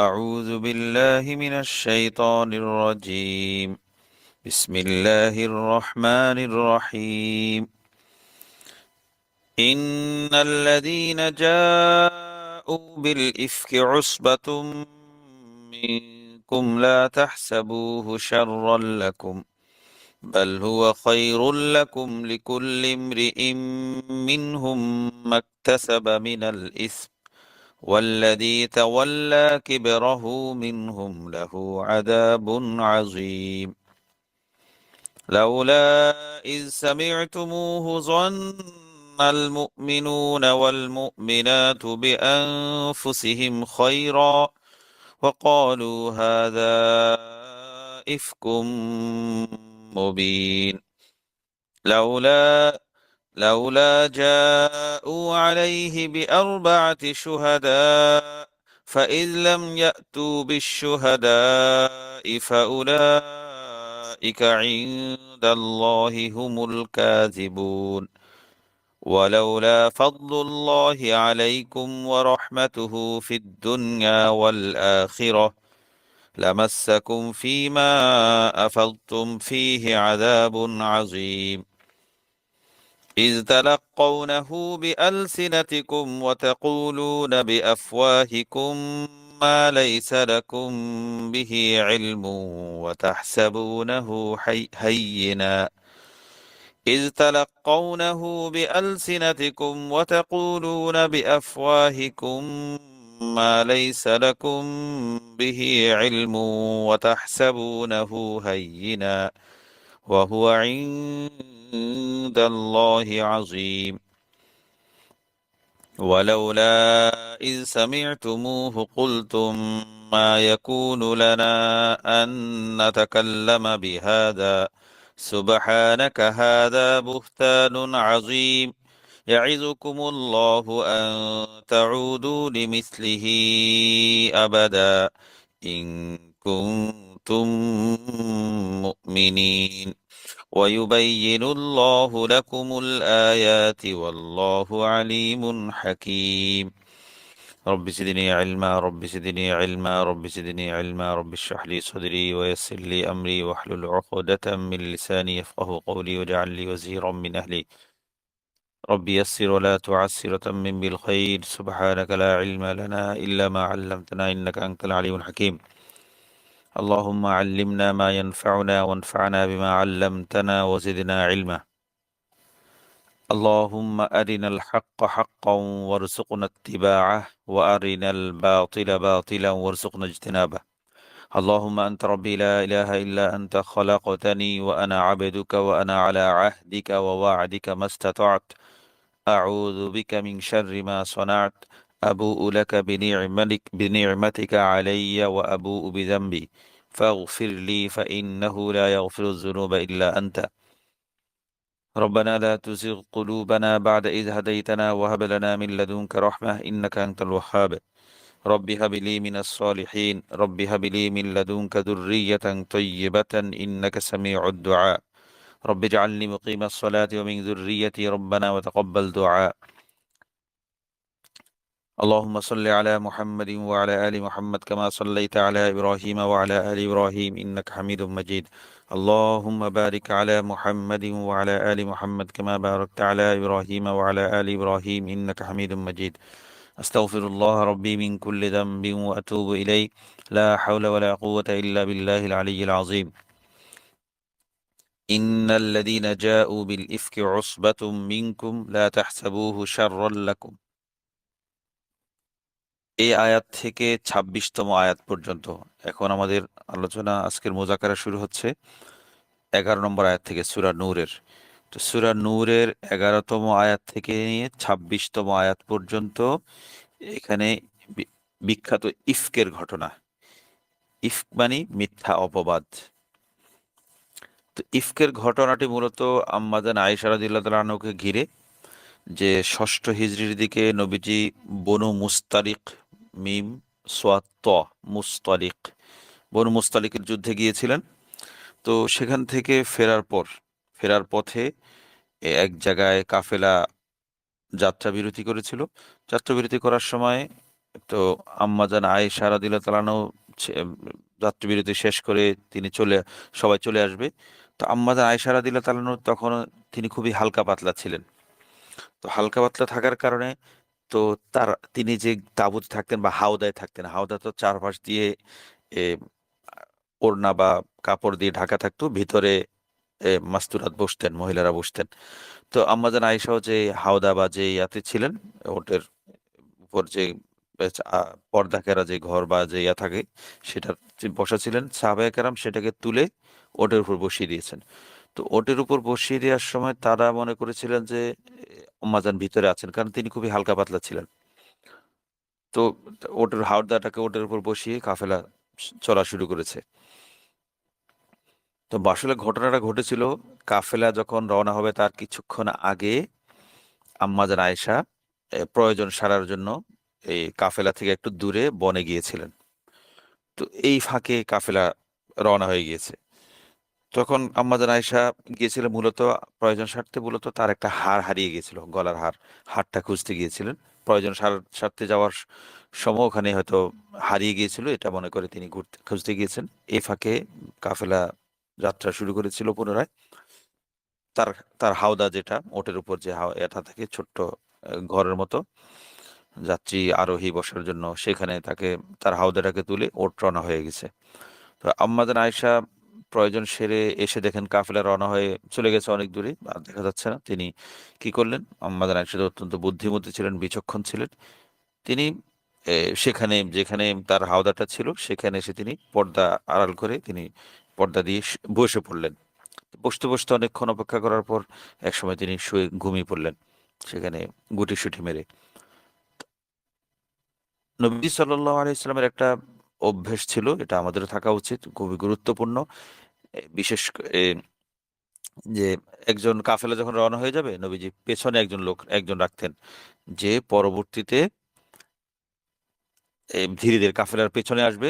أعوذ بالله من الشيطان الرجيم. بسم الله الرحمن الرحيم. إن الذين جاءوا بالإفك عصبة منكم لا تحسبوه شرا لكم بل هو خير لكم لكل امرئ منهم ما اكتسب من الإثم والذي تولى كبره منهم له عذاب عظيم. لولا إذ سمعتموه ظن المؤمنون والمؤمنات بأنفسهم خيرا وقالوا هذا إفك مبين. لولا جاءوا عليه بأربعة شهداء فإذ لم يأتوا بالشهداء فأولئك عند الله هم الكاذبون. ولولا فضل الله عليكم ورحمته في الدنيا والآخرة لمسكم فيما أفضتم فيه عذاب عظيم. إذ تلقونه بألسنتكم وتقولون بأفواهكم ما ليس لكم به علم وتحسبونه هينا. إذ تلقونه بألسنتكم وتقولون بأفواهكم ما ليس لكم به علم وتحسبونه هينا وهو عند الله عظيم. ولولا إذ سمعتموه قلتم ما يكون لنا أن نتكلم بهذا سبحانك هذا بهتان عظيم. يعظكم الله أن تعودوا لمثله أبدا إن كنتم مؤمنين ويبين الله لكم الآيات والله عليم حكيم. رب زدني علما رب زدني علما رب زدني علما رب اشرح لي صدري ويسر لي أمري واحلل عقدة من لساني يفقه قولي واجعل لي وزيرا من أهلي. رب يسر ولا تعسر وتمم بالخير سبحانك لا علم لنا إلا ما علمتنا إنك أنت العليم الحكيم. اللهم علمنا ما ينفعنا وانفعنا بما علمتنا وزدنا علما. اللهم أرنا الحق حقا وارزقنا اتباعه وأرنا الباطل باطلا وارزقنا اجتنابه. اللهم أنت ربي لا إله إلا أنت خلقتني وأنا عبدك وأنا على عهدك ووعدك ما استطعت أعوذ بك من شر ما صنعت أبوء لك بنعمتك علي وأبوء بذنبي فاغفر لي فإنه لا يغفر الذنوب إلا أنت. ربنا لا تزغ قلوبنا بعد إذ هديتنا وهب لنا من لدنك رحمة إنك أنت الوهاب. رب هب لي من الصالحين رب هب لي من لدنك ذرية طيبة إنك سميع الدعاء. رب اجعلني مقيم الصلاة ومن ذريتي ربنا وتقبل دعاء. اللهم صل على محمد وعلى آل محمد كما صليت على إبراهيم وعلى آل إبراهيم إنك حميد مجيد. اللهم بارك على محمد وعلى آل محمد كما باركت على إبراهيم وعلى آل إبراهيم إنك حميد مجيد. أستغفر الله ربي من كل ذنب وأتوب إليه لا حول ولا قوة إلا بالله العلي العظيم. إن الذين جاءوا بالإفك عصبة منكم لا تحسبوه شرا لكم। এই আয়াত থেকে ২৬তম আয়াত পর্যন্ত। এখন আমাদের আলোচনা আজকের মুযাকারা শুরু হচ্ছে ১১ নম্বর আয়াত থেকে সূরা নূরের। তো সূরা নূরের ১১তম আয়াত থেকে নিয়ে ২৬তম আয়াত পর্যন্ত এখানে বিখ্যাত ইফকের ঘটনা। ইফক মানে মিথ্যা অপবাদ। তো ইফকের ঘটনাটি মূলত আম্মাজান আয়েশা রাদিয়াল্লাহু তাআলা আনহাকে ঘিরে, যে ৬ষ্ঠ হিজরির দিকে নবীজি বনু মুস্তালিক মিম সোয়াদ ত মুস্তালিক বনু মুস্তালিকের যুদ্ধে গিয়েছিলেন। তো সেখান থেকে ফেরার পথে এক জায়গায় কাফেলা যাত্রা বিরতি করেছিল। যাত্রা বিরতি করার সময় তো আম্মাজান আয়েশা রাদিয়াল্লাহু তাআলা আনহু যাত্রাবিরতি শেষ করে তিনি সবাই চলে আসবে। তো আম্মাজান আয়েশা রাদিয়াল্লাহু তাআলা আনহু তখন তিনি খুবই হালকা পাতলা ছিলেন। তো হালকা পাতলা থাকার কারণে তো তিনি যে তাঁবুতে থাকতেন বা হাওদায় থাকতেন, হাওদা তো চারপাশ দিয়ে এ ওড়না বা কাপড় দিয়ে ঢাকা থাকতো। ভিতরে মাস্তুরাত বসতেন, মহিলারা বসতেন। তো আম্মাজান আয়েশাও যে হাওদা বা যে ইয়াতে ছিলেন, ওটের উপর যে পর্দা ঘেরা যে ঘর বা যে ইয়া থাকে, সেটার যে বসা ছিলেন, সাহাবায়ে কেরাম সেটাকে তুলে ওটের উপর বসিয়ে দিয়েছেন। তো ওটের উপর বসিয়ে দেওয়ার সময় তারা মনে করেছিলেন যে আম্মাজান ভিতরে আছেন, কারণ তিনি খুবই হালকা পাতলা ছিলেন। তো ওটের হাওদাটাকে ওটের উপর বসিয়ে কাফেলা চলা শুরু করেছে। তো আসলে ঘটনাটা ঘটেছিল কাফেলা যখন রওনা হবে তার কিছুক্ষণ আগে আম্মাজান আয়েশা প্রয়োজন সারার জন্য এই কাফেলা থেকে একটু দূরে বনে গিয়েছিলেন। তো এই ফাঁকে কাফেলা রওনা হয়ে গিয়েছে। তখন আম্মাজান আয়েশা গিয়েছিলেন মূলত প্রয়োজন সারতে, মূলত তার একটা হার হারিয়ে গিয়েছিল, গলার হার। হারটা খুঁজতে গিয়েছিলেন। প্রয়োজন সারতে যাওয়ার সময় ওখানে হয়তো হারিয়ে গিয়েছিল, এটা মনে করে তিনি খুঁজতে গিয়েছেন। এই ফাঁকে কাফেলা যাত্রা শুরু করেছিল পুনরায়। তার তার হাওদা, যেটা ওটের উপর যে এটা থাকে ছোট্ট ঘরের মতো যাত্রী আরোহী বসার জন্য, সেখানে তার হাওদাটাকে তুলে ওট রওনা হয়ে গেছে। তো আম্মাজান আয়েশা প্রয়োজন সেরে এসে দেখেন কাফেলা রওনা হয়ে চলে গেছে অনেক দূরে, আর দেখা যাচ্ছে না। তিনি কি করলেন? আম্মাজান আয়েশা তো অত্যন্ত বুদ্ধিমতী ছিলেন, বিচক্ষণ ছিলেন। তিনি সেখানে যেখানে তার হাওদাটা ছিল সেখানে এসে তিনি পর্দা আড়াল করে তিনি পর্দা দিয়ে বসে পড়লেন। বসতে বসতে অনেকক্ষণ অপেক্ষা করার পর একসময় তিনি শুয়ে ঘুমিয়ে পড়লেন সেখানে গুটিসুটি মেরে। নবী সাল্লাল্লাহু আলাইহি ওয়াসাল্লামের একটা অভ্যেস ছিল, এটা আমাদেরও থাকা উচিত, খুবই গুরুত্বপূর্ণ। বিশেষ এ যে একজন কাফেলা যখন রওনা হয়ে যাবে, নবীজি পেছনে একজন রাখতেন, যে পরবর্তীতে ধীরে ধীরে কাফেলার পেছনে আসবে,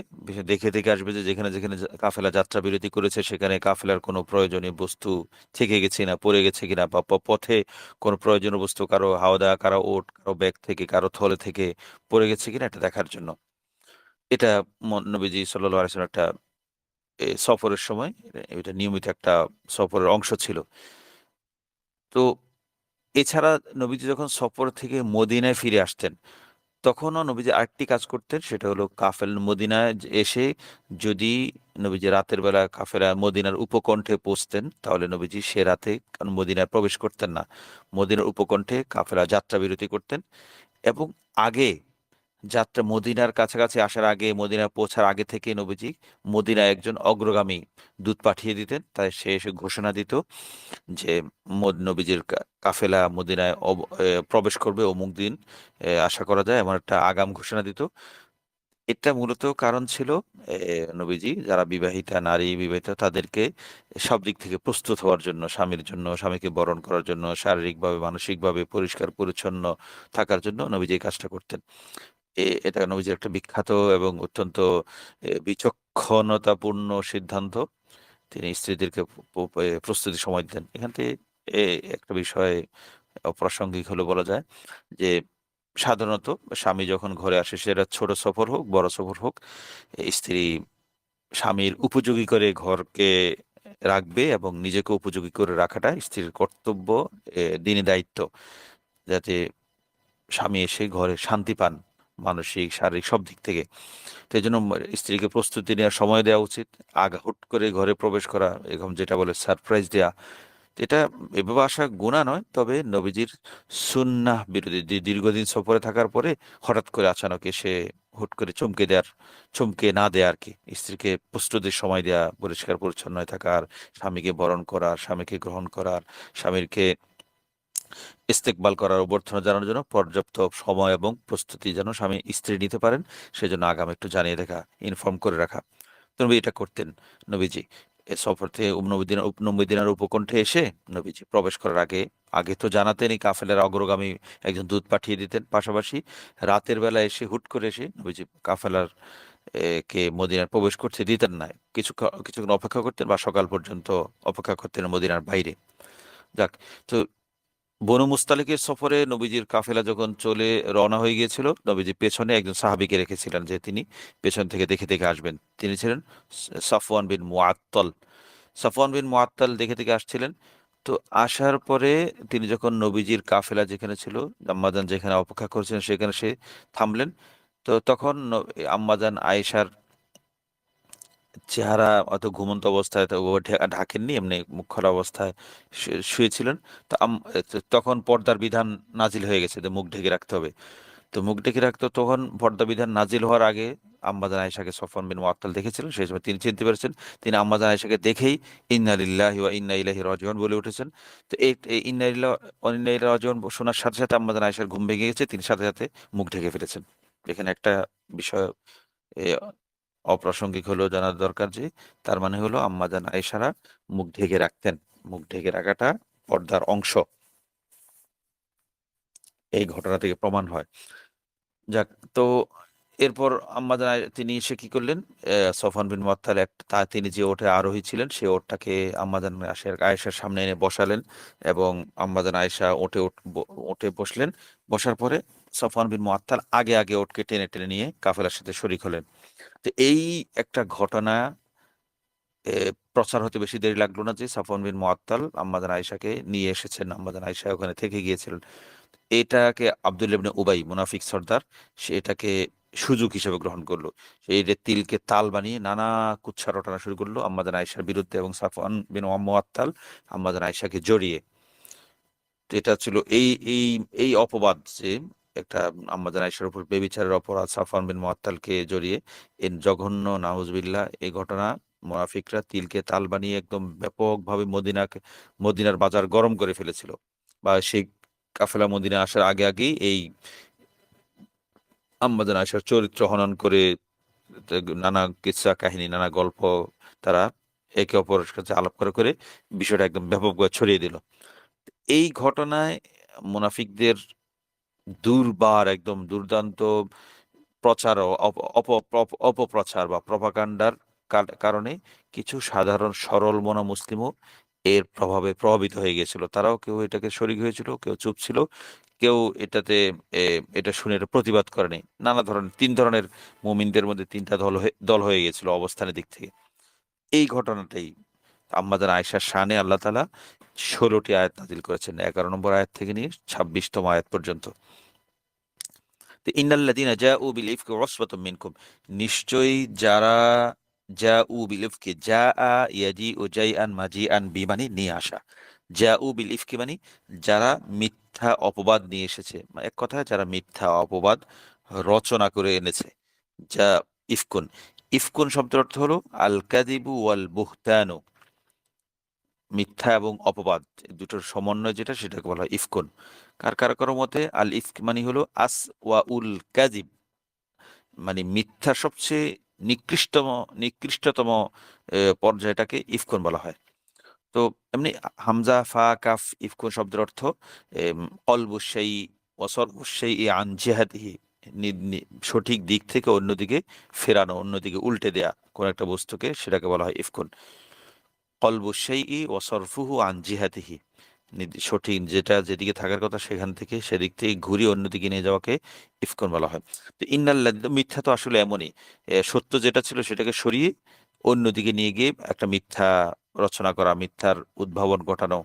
দেখে দেখে আসবে যে যেখানে যেখানে কাফেলা যাত্রা বিরতি করেছে সেখানে কাফেলার কোনো প্রয়োজনীয় বস্তু থেকে গেছে না, পড়ে গেছে কিনা, বা পথে কোনো প্রয়োজনীয় বস্তু কারো হাওদা, কারো ওট, কারো ব্যাগ থেকে, কারো থলে থেকে পড়ে গেছে কিনা, এটা দেখার জন্য। এটা নবীজি সাল্লাল্লাহু আলাইহি ওয়াসাল্লাম একটা সফরের সময় এটা নিয়মিত একটা সফরের অংশ ছিল। তো এছাড়া নবীজি যখন সফর থেকে মদিনায় ফিরে আসতেন, তখনও নবীজি আরেকটি কাজ করতেন, সেটা হলো মদিনায় এসে যদি নবীজি রাতের বেলা কাফেলা মদিনার উপকণ্ঠে পৌঁছতেন, তাহলে নবীজি সে রাতে মদিনায় প্রবেশ করতেন না। মদিনার উপকণ্ঠে কাফেলা যাত্রা বিরতি করতেন, এবং আগে মদিনার কাছাকাছি আসার আগে, মদিনায় পৌঁছার আগে থেকে নবীজি মদিনায় একজন অগ্রগামী দূত পাঠিয়ে দিতেন। তাই সে এসে ঘোষণা দিত যে নবীজির কাফেলা মদিনায় প্রবেশ করবে অমুক দিন, আশা করা যায়, এমন একটা আগাম ঘোষণা দিত। এটা মূলত কারণ ছিল নবীজি যারা বিবাহিতা নারী, বিবাহিতা, তাদেরকে সব দিক থেকে প্রস্তুত হওয়ার জন্য, স্বামীর জন্য, স্বামীকে বরণ করার জন্য, শারীরিকভাবে মানসিকভাবে পরিষ্কার পরিচ্ছন্ন থাকার জন্য নবীজি এই কাজটা করতেন। এটা নবীজির একটা বিখ্যাত এবং অত্যন্ত বিচক্ষণতাপূর্ণ সিদ্ধান্ত। তিনি স্ত্রীদেরকে প্রস্তুতি সময় দিতেন। এখান থেকে এ একটা বিষয় অপ্রাসঙ্গিক হলে বলা যায় যে সাধারণত স্বামী যখন ঘরে আসে, সেটা ছোট সফর হোক, বড় সফর হোক, স্ত্রী স্বামীর উপযোগী করে ঘরকে রাখবে, এবং নিজেকে উপযোগী করে রাখাটা স্ত্রীর কর্তব্য, দিনী দায়িত্ব, যাতে স্বামী এসে ঘরে শান্তি পান, মানসিক, শারীরিক সব দিক থেকে। তো এই জন্য স্ত্রীকে প্রস্তুতি নেওয়ার সময় দেওয়া উচিত। হুট করে ঘরে প্রবেশ করা, এরকম যেটা বলে সারপ্রাইজ দেয়া, এটা এভাবে আসা গুনাহ নয়। তবে নবীজির সুন্নাহ বিরোধী, দীর্ঘদিন সফরে থাকার পরে হঠাৎ করে আচানক এসে হুট করে চমকে না দেয়া আর কি। স্ত্রীকে প্রস্তুতির সময় দেয়া, পরিষ্কার পরিচ্ছন্ন হয়ে থাকার, স্বামীকে বরণ করার, স্বামীকে গ্রহণ করার, স্বামীরকে ইস্তেকবাল করার, অভ্যর্থনা জানানোর জন্য পর্যাপ্ত সময় এবং প্রস্তুতি যেন স্বামী স্ত্রী নিতে পারেন, সেজন্য আগাম একটু জানিয়ে রাখা, ইনফর্ম করে রাখা। তো নবী এটা করতেন। নবীজি এ সফর থেকে নবীদিনার উপকণ্ঠে এসে নবীজি প্রবেশ করার আগে আগে তো জানাতেনই, কাফেলার অগ্রগামী একজন দূত পাঠিয়ে দিতেন। পাশাপাশি রাতের বেলা এসে হুট করে এসে নবীজি কাফেলার কে মদিনার প্রবেশ করতে দিতেন না। কিছুক্ষণ অপেক্ষা করতেন বা সকাল পর্যন্ত অপেক্ষা করতেন মদিনার বাইরে। যাক, তো বনু মুস্তালিকের সফরে নবীজির কাফেলা যখন চলে রওনা হয়ে গিয়েছিল, নবীজি পেছনে একজন সাহাবীকে রেখেছিলেন যে তিনি পেছন থেকে দেখে দেখে আসবেন। তিনি ছিলেন সাফওয়ান বিন মুআত্তাল। সাফওয়ান বিন মুআত্তাল দেখে দেখে আসছিলেন। তো আসার পরে তিনি যখন নবীজির কাফেলা যেখানে ছিল, আম্মাজান যেখানে অপেক্ষা করছিলেন সেখানে সে থামলেন। তো তখন আম্মাজান আয়েশার চেহারা অত ঘুমন্ত অবস্থায়, তো ও ঢাকেননি, এমনি মুখ খোলা অবস্থায় শুয়েছিলেন। তো তখন পর্দার বিধান নাজিল হয়ে গেছে যে মুখ ঢেকে রাখতে হবে। তো মুখ ঢেকে রাখতো, তখন পর্দা বিধান নাজিল হওয়ার আগে আম্মাজান আয়েশাকে সফওয়ান বিন মুআত্তাল দেখেছিলেন। সেই সময় তিনি চিনতে পেরেছেন। তিনি আম্মাজান আয়েশাকে দেখেই ইন্না লিল্লাহি ওয়া ইন্না ইলাইহি রাজিউন বলে উঠেছেন। তো এই ইন্না লিল্লাহি ওয়া ইন্না ইলাইহি রাজিউন শোনার সাথে সাথে আম্মাজান আয়েশার ঘুম ভেঙে গেছে, তিনি সাথে সাথে মুখ ঢেকে ফেলেছেন। এখানে একটা বিষয় এ, অপ্রাসঙ্গিক হলেও জানার দরকার যে তার মানে হলো আম্মাজান আয়েশারা মুখ ঢেকে রাখতেন। মুখ ঢেকে রাখাটা পর্দার অংশ, এই ঘটনা থেকে প্রমাণ হয়। যাক, তো এরপর তিনি এসে কি করলেন, সফওয়ান বিন মুআত্তাল তিনি যে ওঠে আরোহী ছিলেন, সে ওটটাকে আম্মাজান আয়েশার সামনে এনে বসালেন এবং আম্মাজান আয়েশা ওঠে বসলেন। বসার পরে সফওয়ান বিন মুআত্তাল আগে আগে ওটকে টেনে টেনে নিয়ে কাফেলার সাথে শরীক হলেন। তো এই একটা ঘটনা এ, প্রচার হতে বেশি দেরি লাগলো না যে সাফওয়ান বিন মুআত্তাল আম্মাজান আয়েশাকে নিয়ে এসেছেন, আম্মাজান আয়েশা ওখানে থেকে গিয়েছিলেন। এটাকে আব্দুল্লাহ ইবনে উবাই, মুনাফিক সর্দার, সে এটাকে সুযোগ হিসেবে গ্রহণ করলো। এই যে তিলকে তাল বানিয়ে নানা কুৎসা রটানো শুরু করলো আম্মাজান আয়েশার বিরুদ্ধে এবং সাফওয়ান বিন মুআত্তাল আম্মাজান আয়েশাকে জড়িয়ে। তো এটা ছিল এই এই এই অপবাদ যে একটা আম্মাজান আয়েশার উপর বেবিচারের অপরাধ, সাফওয়ান বিন মুআত্তালকে জড়িয়ে, এর জঘন্য নাউজুবিল্লাহ এই ঘটনা। মুনাফিকরা তিলকে তাল বানিয়ে একদম ব্যাপকভাবে মদিনার বাজার গরম করে ফেলেছিল। বা সেই কাফেলা মদিনা আসার আগে আগেই এই আম্মাজান আয়েশার চরিত্র হনন করে নানা কিসসা কাহিনী, নানা গল্প তারা একে অপরের কাছে আলাপ করে করে বিষয়টা একদম ব্যাপকভাবে ছড়িয়ে দিল। এই ঘটনায় মুনাফিকদের দুর্বার একদম দুর্দান্ত প্রচার ও অপপ্রচার বা প্রপাগান্ডার কারণে কিছু সাধারণ সরল মনা মুসলিমও এর প্রভাবে প্রভাবিত হয়ে গিয়েছিল। তারাও কেউ এটাকে শরিক হয়েছিল, কেউ চুপ ছিল, কেউ এটাতে এটা শুনে এটা প্রতিবাদ করেনি। নানা ধরনের তিন ধরনের মুমিনদের মধ্যে তিনটা দল হয়ে গিয়েছিল অবস্থানের দিক থেকে। এই ঘটনাটাই আম্মাজান আয়েশার শানে আল্লাহ তাআলা 16টি আয়াত নাজিল করেছেন, 11 নম্বর আয়াত থেকে নিয়ে 26তম আয়াত পর্যন্ত। ইন্নাল্লাযীনা জাউ বিল ইফকি উসবাতুম মিনকুম, নিশ্চয়ই যারা জাউ বিল ইফকি, জাআ ইয়াজিউ জাইআন মাজিআন বিমানি নিয়ে আসা, জাউ বিল ইফকি মানে যারা মিথ্যা অপবাদ নিয়ে এসেছে, এক কথায় যারা মিথ্যা অপবাদ রচনা করে এনেছে। যা ইফকুন, ইফকুন শব্দের অর্থ হলো আল কাযিবু ওয়াল বুহতানু, মিথ্যা এবং অপবাদ দুটোর সমন্বয় যেটা, সেটাকে বলা হয় ইফকুন। কারো মতে আল ইফক মানে হলো আস ওয়া উল কাজিব, মানে মিথ্যা সবচেয়ে নিকৃষ্টতম পর্যায়টাকে ইফকুন বলা হয়। তো এমনি হামজা ফা কাফ ইফকুন শব্দের অর্থ কলবু সেই ওয়াসরফু সেই আন জিহাদিহি, সঠিক দিক থেকে অন্যদিকে ফেরানো, অন্যদিকে উল্টে দেয়া কোন একটা বস্তুকে, সেটাকে বলা হয় ইফকুন। কলবু সেই ওয়াসরফুহু আন জিহাদিহি, সঠিক যেটা যেদিকে থাকার কথা সেখান থেকে সেদিক থেকে ঘুরিয়ে অন্যদিকে নিয়ে যাওয়াকে ইফকুন বলা হয়। তো মিথ্যা তো আসলে এমনই, সত্য যেটা ছিল সেটাকে সরিয়ে অন্যদিকে নিয়ে গিয়ে একটা মিথ্যা রচনা করা, মিথ্যার উদ্ভাবন ঘটানো,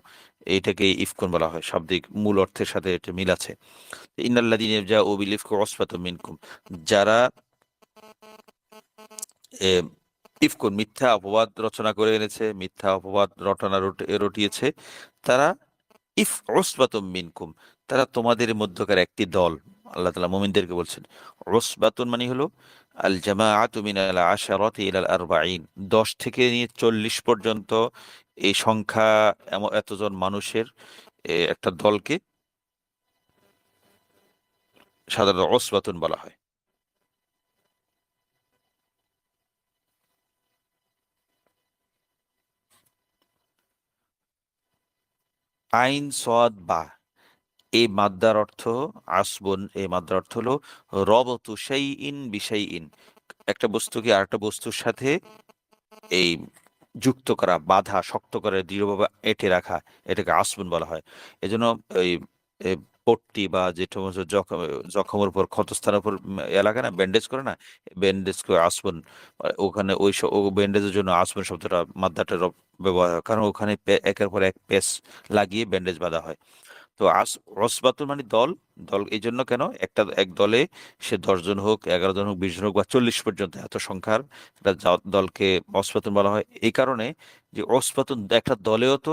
এইটাকে ইফকুন বলা হয়। শাব্দিক মূল অর্থের সাথে এটা মিল আছে। ইন্নাল্লাযীনা জাউ বিল ইফকি উসবাতুম মিনকুম, যারা এ, ইফকুন মিথ্যা অপবাদ রচনা করে এনেছে, মিথ্যা অপবাদ রটিয়েছে, তারা উসবাতুম মিনকুম, তারা তোমাদের মধ্যকার একটি দল। আল্লাহ তাআলা মুমিনদেরকে বলছেন। উসবাতুন মানে হলো আল জামাআতু মিনাল আশারাতি ইলাল আরবাঈন, 10 থেকে নিয়ে 40 পর্যন্ত এই সংখ্যা, এতজন মানুষের একটা দলকে সাধারণত উসবাতুন বলা হয়। আইন সদ বা, এই মাদ্দার অর্থ আসবন, এই মাদ্দার অর্থ হলো রবতু শাইইন বিশাইইন, একটা বস্তুকে আরেকটা বস্তুর সাথে এই যুক্ত করা, বাধা, শক্ত করে দৃঢ়ভাবে এঁটে রাখা, এটাকে আসবুন বলা হয়। এজন্য ওই এ, পট্টি বা যে সমস্ত জখমের উপর, ক্ষতস্থানের উপর এলাকা না ব্যান্ডেজ করে না, ব্যান্ডেজ করে আসবুন, ওখানে ও ব্যান্ডেজের জন্য আসবুন শব্দটা, মাদ্দাটার ব্যবহার হয়, কারণ ওখানে একের পর এক পেস লাগিয়ে ব্যান্ডেজ বাঁধা হয়। তো অসবাতুন মানে দল। দল এই জন্য কেন, এক দলে সে 10 জন হোক, 11 জন হোক, 20 জন হোক, বা 40 পর্যন্ত, এত সংখ্যার একটা দলকে অসবাতুন বলা হয়। এই কারণে যে অসবাতুন একটা দলেও তো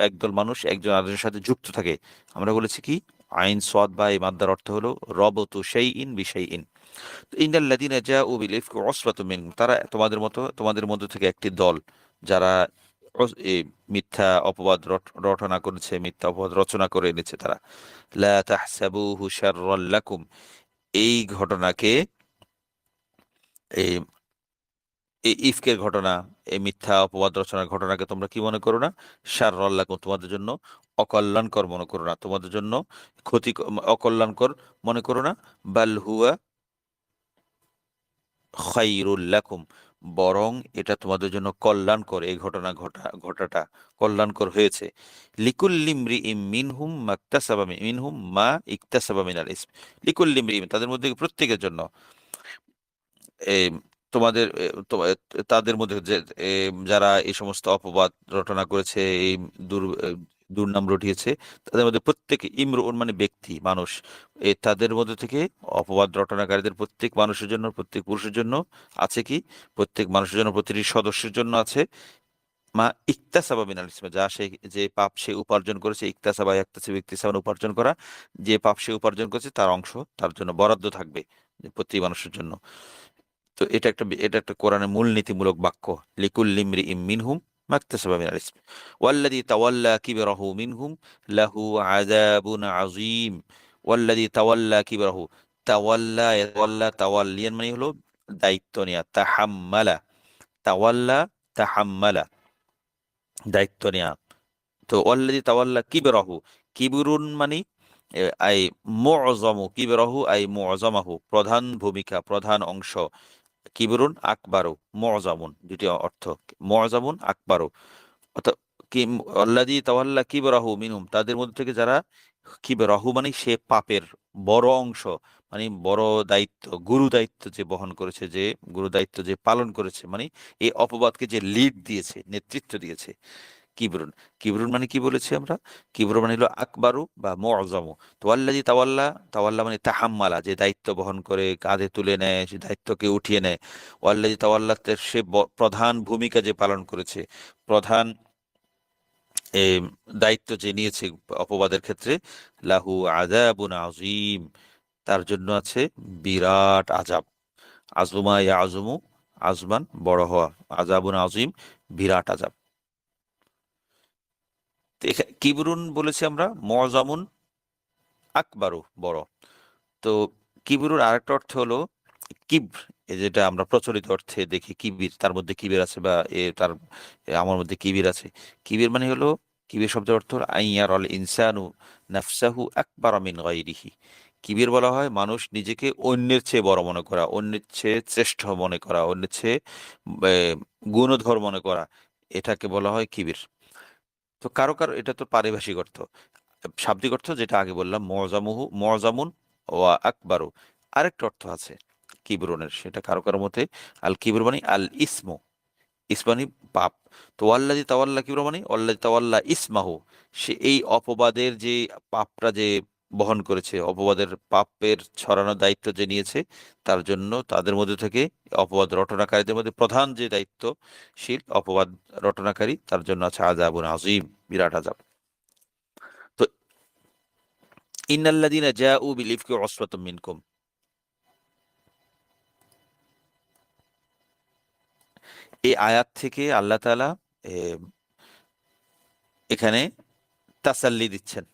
একদল মানুষ একজন আরেকজনের সাথে যুক্ত থাকে। আমরা বলেছি কি, আইন সোয়াদ বা এই মাদ্দার অর্থ হলো রবতু সেই ইন বিশাই ইন। ইন্নাল্লাযীনা জাউ বিল ইফকি উসবাতুম মিনকুম, তারা তোমাদের মধ্য থেকে একটি দল, যারা এই মিথ্যা অপবাদ রটনা করেছে, মিথ্যা অপবাদ রচনা করে এনেছে তারা। লা তাহসাবুহু শাররাল লাকুম, এই ঘটনাকে, এই এই ইফকের ঘটনা, এই মিথ্যা অপবাদ রচনার ঘটনাকে তোমরা কি মনে করো না, শাররাল লাকুম, তোমাদের জন্য অকল্যাণকর মনে করো না, তোমাদের জন্য ক্ষতি, অকল্যাণকর মনে করো না। বাল হুয়া খাইরুল লাকুম, বরং এটা তোমাদের জন্য কল্যাণকর, এই ঘটাটা কল্যাণকর হয়েছে। লিকুল্লিমরি ইম মিনহুম মাকতাসাবা মিনহুম মা ইকতাসাবা মিনাল ইসম, লিকুল্লিমরি, তাদের মধ্যে প্রত্যেকের জন্য, এই তোমাদের তাদের মধ্যে যে যারা এই সমস্ত অপবাদ রটনা করেছে, এই দুর দুর্নাম রটিয়েছে, তাদের মধ্যে প্রত্যেকে, ইমরুন মানে ব্যক্তি, মানুষ, তাদের মধ্যে থেকে অপবাদ রটনাকারীদের প্রত্যেক মানুষের জন্য, প্রত্যেক পুরুষের জন্য আছে কি, প্রত্যেক মানুষের জন্য, প্রতিটি সদস্যের জন্য আছে মা ইকতাসাবা মিনাল ইসমি, যা সে, যে পাপ সে উপার্জন করেছে, ইকতাসাবা ইয়াকতাসিবু ইকতিসাবান, উপার্জন করা, যে পাপ সে উপার্জন করেছে তার অংশ তার জন্য বরাদ্দ থাকবে, প্রতি মানুষের জন্য। তো এটা একটা কোরআনের মূলনীতিমূলক বাক্য। লিকুল্লি ইমরিইম মিনহুম মাকতাসাবা মিনাল ইসম ওয়াল্লাযী তাওয়াল্লা কিবরাহু মিনহুম লাহু আযাবুন আযীম। ওয়াল্লাযী তাওয়াল্লা কিবরাহু, তাওয়াল্লিয়ান মানে হলো দায়িত্ব নেয়া, তাহাম্মালা, তাওয়াল্লা, তাহাম্মালা, দায়িত্ব নেয়া। তো ওয়াল্লাযী তাওয়াল্লা কিবরাহু, কিবরুন মানে আই মুআযামু, কিবরাহু আই মুআযামাহু, প্রধান ভূমিকা, প্রধান অংশ। কিবরুন আকবারু, মুআযামুন, দুটি অর্থ, মুআযামুন আকবারু, অর্থাৎ কি, আল্লাযী তাওয়াল্লা কিবরাহু মিনহুম, তাদের মধ্যে থেকে যারা, কিবরাহু মানে সে পাপের বড় অংশ, মানে বড় দায়িত্ব, গুরু দায়িত্ব যে বহন করেছে, যে গুরু দায়িত্ব যে পালন করেছে, মানে এই অপবাদকে যে লিড দিয়েছে, নেতৃত্ব দিয়েছে, কিবরুন। কিবরুন মানে কি বলেছি আমরা, কিবরুন মানে হলো আকবারু বা মুআযামু। তো আল্লাযী তাওয়াল্লা, তাওয়াল্লা মানে তাহাম্মালা, যে দায়িত্ব বহন করে কাঁধে তুলে নেয়, সে দায়িত্বকে উঠিয়ে নেয়। ওয়াল্লাযী তাওয়াল্লা, সে প্রধান ভূমিকা যে পালন করেছে, প্রধান এই দায়িত্ব যে নিয়েছে অপবাদের ক্ষেত্রে, লাহু আযাবুন আযীম, তার জন্য আছে বিরাট আযাব। আযমা ইয়াযমু, আযমান বড় হওয়া, আযাবুন আযীম বিরাট আযাব। তো কিবরুন বলেছি আমরা, মুআযামুন আকবারু বড়। তো কিবরুর আরেকটা অর্থ হলো কিব্র, এই যেটা আমরা প্রচলিত অর্থে দেখি কিবির, তার মধ্যে কিবির আছে, বা আমার মধ্যে কিবির আছে। কিবির মানে হলো, কিবির শব্দের অর্থ হলো আইয়ার আল ইনসানু নাফসাহু আকবার মিন গায়রিহি। কিবির বলা হয় মানুষ নিজেকে অন্যের চেয়ে বড় মনে করা, অন্যের চেয়ে শ্রেষ্ঠ মনে করা, অন্যের চেয়ে গুণধর মনে করা, এটাকে বলা হয় কিবির। তো কারো কারো, এটা তো পারিভাষিক অর্থ। শাব্দিক অর্থ যেটা আগে বললাম, মুআযামুন ওয়া আকবারু, আরেকটা অর্থ আছে কিবরুনের, সেটা কারো কারো মতে, আল কিবর মানে আল ইসমু, ইসমানি পাপ। তো ওয়াল্লাযী তাওয়াল্লা কিবর মানে ওয়াল্লাযী তাওয়াল্লা ইসমাহু, সে এই অপবাদের যে পাপটা যে বহন করেছে, অপবাদের পাপের ছড়ানোর দায়িত্ব যে নিয়েছে, তার জন্য তাদের মধ্যে থেকে অপবাদ রটনাকারীদের মধ্যে প্রধান যে দায়িত্বশীল অপবাদ রটনাকারী, তার জন্য আছে আযাবুন আযীম, বিরাট আযাব। তো ইন্নাল্লাযীনা জাউ বিল ইফকি উসবাতুম মিনকুম, এই আয়াত থেকে আল্লাহ তাআলা এ, এখানে তাসাল্লি দিচ্ছেন।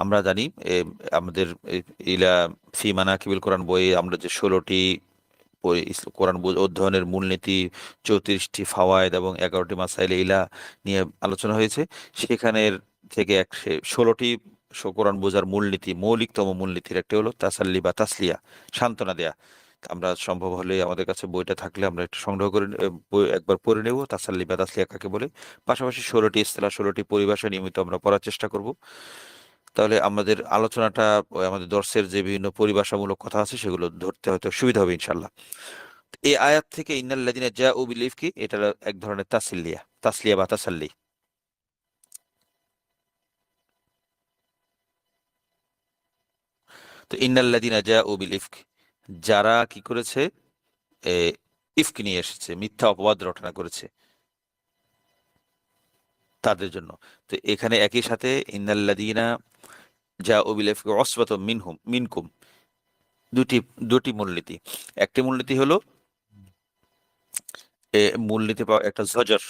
আমরা জানি এ, আমাদের ইলা ফি মানাকিবিল কোরআন বইয়ে আমরা যে 16টি কোরআন অধ্যয়নের মূলনীতি, 34টি ফাওয়ায়েদ এবং 11টি মাসাইল ইলা নিয়ে আলোচনা হয়েছে। সেখানের থেকে 16টি কোরআন বোঝার মূলনীতি, মৌলিকতম মূলনীতির একটি হলো তাসাল্লি বা তাসলিয়া, সান্ত্বনা দেয়া। আমরা সম্ভব হলে আমাদের কাছে বইটা থাকলে আমরা একটু সংগ্রহ করে একবার পড়ে নেব, তাসাল্লি বা তাসলিয়া কাকে বলে। পাশাপাশি 16টি ইসতিলাহ, 16টি পরিভাষা নিয়মিত আমরা পড়ার চেষ্টা করব। তাহলে আমাদের আলোচনাটা আমাদের দর্শের যে বিভিন্ন পরিভাষামূলক কথা আছে সেগুলো ধরতে হয়তো সুবিধা হবে ইনশাল্লাহ। এই আয়াত থেকে ইন্নাল্লাযিনা জাউ বিল ইফকি, এটা হলো এক ধরনের তাসলিয়া, তাসলিয়া বা তাসাল্লি। তো ইন্নাল্লাযিনা জাউ বিল ইফক, যারা কি করেছে, এ, ইফক নিয়ে এসেছে, মিথ্যা অপবাদ রটনা করেছে, তাদের জন্য। তো এখানে একই সাথে ইন্নাল্লাযিনা জাউ বিল ইফকি উসবাতুম মিনকুম, দুটি দুটি মূলনীতি। একটি মূলনীতি হলো মূলনীতি পাওয়া একটা জজর,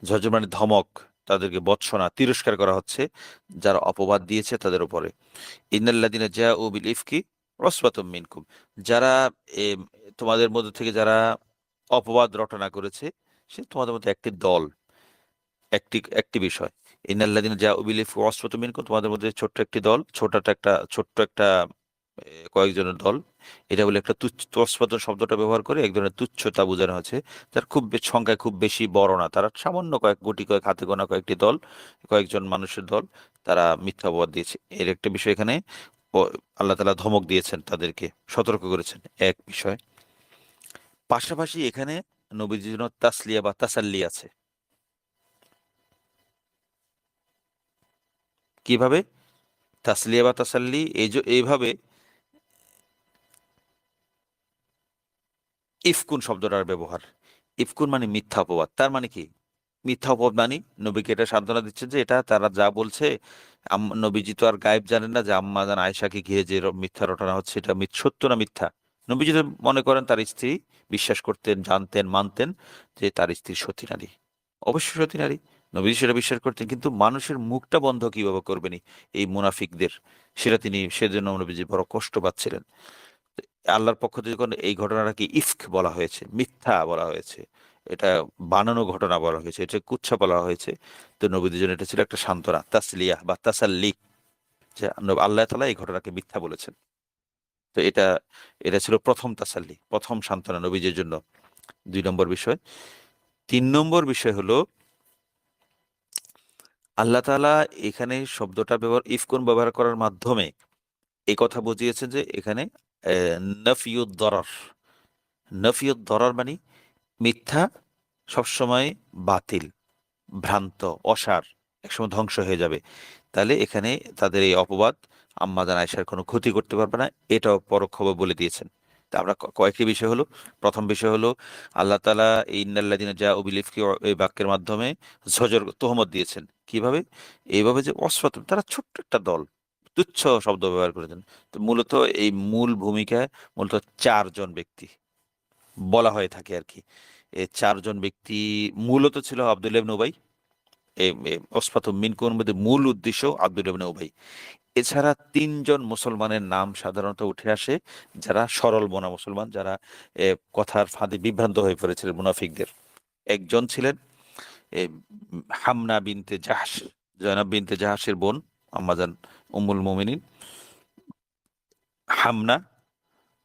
জজর মানে ধমক, তাদেরকে ভৎসনা তিরস্কার করা হচ্ছে যারা অপবাদ দিয়েছে তাদের উপরে। ইন্নাল্লাযিনা জাউ বিল ইফকি উসবাতুম মিনকুম, যারা এ, তোমাদের মধ্যে থেকে যারা অপবাদ রটনা করেছে, সে তোমাদের মধ্যে একটি দল, একটি একটি বিষয়। ইন্নাল্লাযিনা জাউ বিল ইফকি উসবাতুম মিনকুম, তোমাদের মধ্যে ছোট্ট একটা কয়েকজনের দল। এটা বলে একটা তুচ্ছ, তোষপাত শব্দটা ব্যবহার করে এক ধরনের তুচ্ছতা বোঝানো হচ্ছে, যার সংখ্যায় খুব বেশি বড় না, তারা সামান্য কয়েক হাতে গোনা কয়েকটি দল, কয়েকজন মানুষের দল, তারা মিথ্যা অপবাদ দিয়েছে। এর একটা বিষয় এখানে আল্লাহ তাআলা ধমক দিয়েছেন, তাদেরকে সতর্ক করেছেন, এক বিষয়। পাশাপাশি এখানে নবীজির জন্য তাসলিয়া বা তাসাল্লি আছে। কিভাবে? তাসলিয়া বা তাসাল্লি এইভাবে, ইফকুন শব্দটার ব্যবহার। ইফকুন মানে মিথ্যা অপবাদ। তার মানে কি? মিথ্যা অপবাদ মানে নবীকে এটা সান্ত্বনা দিচ্ছে যে এটা তারা যা বলছে, নবীজি তো আর গায়েব জানেন না যে আম্মা জান আয়েশাকে ঘিরে যে মিথ্যা রটনা হচ্ছে এটা সত্য না মিথ্যা। নবীজি তো মনে করেন তার স্ত্রী, বিশ্বাস করতেন, জানতেন, মানতেন যে তার স্ত্রী সতী নারী, অবশ্যই সতী নারী। নবীজি সেটা বিশ্বাস করতেন, কিন্তু মানুষের মুখটা বন্ধ কিভাবে করবেনি এই মুনাফিকদের, সেজন্য নবীজি বড় কষ্ট পাচ্ছিলেন। আল্লাহর পক্ষ থেকে যখন এই ঘটনাটাকে ইফক বলা হয়েছে, মিথ্যা বলা হয়েছে, এটা বানানো ঘটনা বলা হয়েছে, এটা কুচ্ছা বলা হয়েছে, তো নবীদের জন্য এটা ছিল একটা সান্ত্বনা, তাসলিয়া বা তাসাল্লি, যে আল্লাহ তাআলা এই ঘটনাকে মিথ্যা বলেছেন। তো এটা এটা ছিল প্রথম তাসাল্লি, প্রথম সান্ত্বনা নবীদের জন্য। 2 নম্বর বিষয়। 3 নম্বর বিষয় হলো আল্লাহ তাআলা এখানে শব্দটা ইফকুন ব্যবহার করার মাধ্যমে এই কথা বুঝিয়েছেন যে এখানে নফিউদ দরার, নফিউদ দরার মানে মিথ্যা সবসময় বাতিল, ভ্রান্ত, অসার, একসময় ধ্বংস হয়ে যাবে। তাহলে এখানে তাদের এই অপবাদ আম্মা জান আয়েশার কোনো ক্ষতি করতে পারবে না, এটাও পরোক্ষভাবে বলে দিয়েছেন। তা আমরা কয়েকটি বিষয় হলো, প্রথম বিষয় হলো আল্লাহ তাআলা এই ইন্নাল্লাযিনা জাউ বিল ইফকি, এই বাক্যের মাধ্যমে তোহমত দিয়েছেন। কিভাবে? এইভাবে যে অসফাত, তারা ছোট্ট একটা দল, তুচ্ছ শব্দ ব্যবহার করেছেন। তো মূলত এই মূল ভূমিকায় মূলত 4 জন ব্যক্তি বলা হয়ে থাকে আর কি। এই 4 জন ব্যক্তি মূলত ছিল আব্দুল্লাহ ইবনে উবাই। ওসফাতুম মিনকুমের মধ্যে মূল উদ্দেশ্য আব্দুল্লাহ ইবনে উবাই। এছাড়া 3 জন মুসলমানের নাম সাধারণত উঠে আসে, যারা সরল মনা মুসলমান, যারা কথার ফাঁদে বিভ্রান্ত হয়ে পড়েছিলেন মুনাফিকদের। একজন ছিলেন এ, হামনা বিনতে জাহাস, জয়নাব বিনতে জাহাসের বোন, আম্মাজান উম্মুল মুমিনিন হামনা।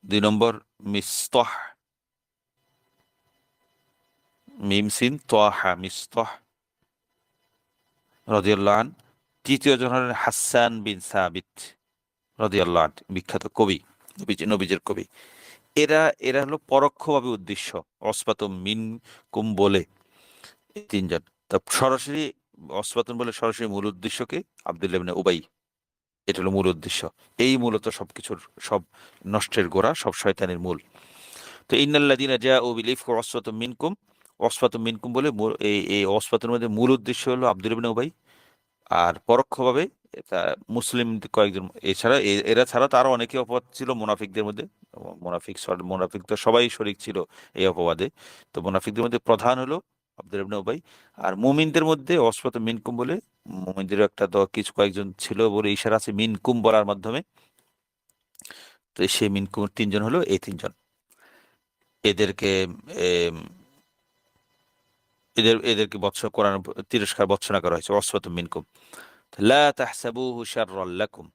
2 নম্বর মিস্তহ, মিম সিন তোয়াহা, মিস্তহ রাদিয়াল্লাহু আন। তৃতীয় জন হলেন হাসান বিন সাবিত রাদিয়াল্লাহু আন, বিখ্যাত কবি, নবীজের কবি। এরা এরা হলো পরোক্ষভাবে উদ্দেশ্য, অসবাতুম মিন কুম বলে, এই 3 জন। তা সরাসরি অসবাতুন বলে সরাসরি মূল উদ্দেশ্যকে আব্দুল্লাহ ইবনে উবাই, এটা হলো মূল উদ্দেশ্য। এই মূলত সবকিছুর, সব নষ্টের গোড়া, সব শয়তানের মূল। তো ইন্নাল্লাযিনা জাউ বিল ইফকি উসবাতুম মিনকুম, উসবাতুম মিনকুম বলে এই এই ওসফাতুর মধ্যে মূল উদ্দেশ্য হলো আব্দুল্লাহ ইবনে উবাই। আর পরোক্ষভাবে এটা মুসলিম কয়েকজন, এছাড়া এরা ছাড়া তো আরো অনেকে অপবাদ ছিল মুনাফিকদের মধ্যে। মুনাফিক তো সবাই শরিক ছিল এই অপবাদে। তো মুনাফিকদের মধ্যে প্রধান হলো আব্দুল ইবনে উবাই। আর মুমিনদের মধ্যে অসফাত মিনকুম বলে, মুমিনদের একটা কিছু কয়েকজন ছিল বলে ইশারা আছে মিনকুম বলার মাধ্যমে। তো সেই মিনকুম 3 জন হলো এই 3 জন। এদেরকে এম, এদেরকে কোরআন তিরস্কার ভর্ৎসনা করা হয়েছে, অসফাত মিনকুম। লা তাহসাবুহু শাররাল লাকুম,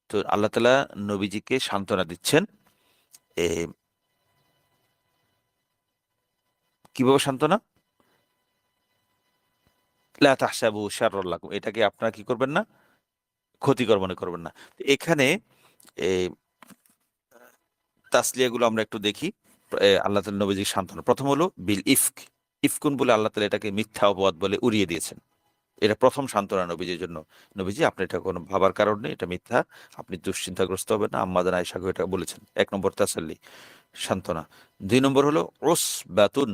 তো আল্লাহ তাআলা নবীজিকে সান্ত্বনা দিচ্ছেন এ কিভাবে সান্ত্বনা? লা তাহসাবুহু শাররাল লাকুম, এটাকে আপনারা কি করবেন না? ক্ষতিকর মনে করবেন না। তো এখানে এ তাসলিয়াগুলো আমরা একটু দেখি। আল্লাহ তাআলা নবীজির সান্ত্বনা। ১ম হলো বিল ইফক। ইফকুন বলে আল্লাহ তাআলা এটাকে মিথ্যা অপবাদ বলে উড়িয়ে দিয়েছেন। এটা ১ম সান্ত্বনা নবীজির জন্য। নবীজি আপনি এটা কোনো ভাবার কারণ নেই, এটা মিথ্যা। আপনি দুশ্চিন্তাগ্রস্ত হবেন না। আম্মা জান আয়েশাকে এটা বলেছেন। ১ নম্বর তাসাল্লি, সান্ত্বনা। ২ নম্বর হলো উসবাতুন।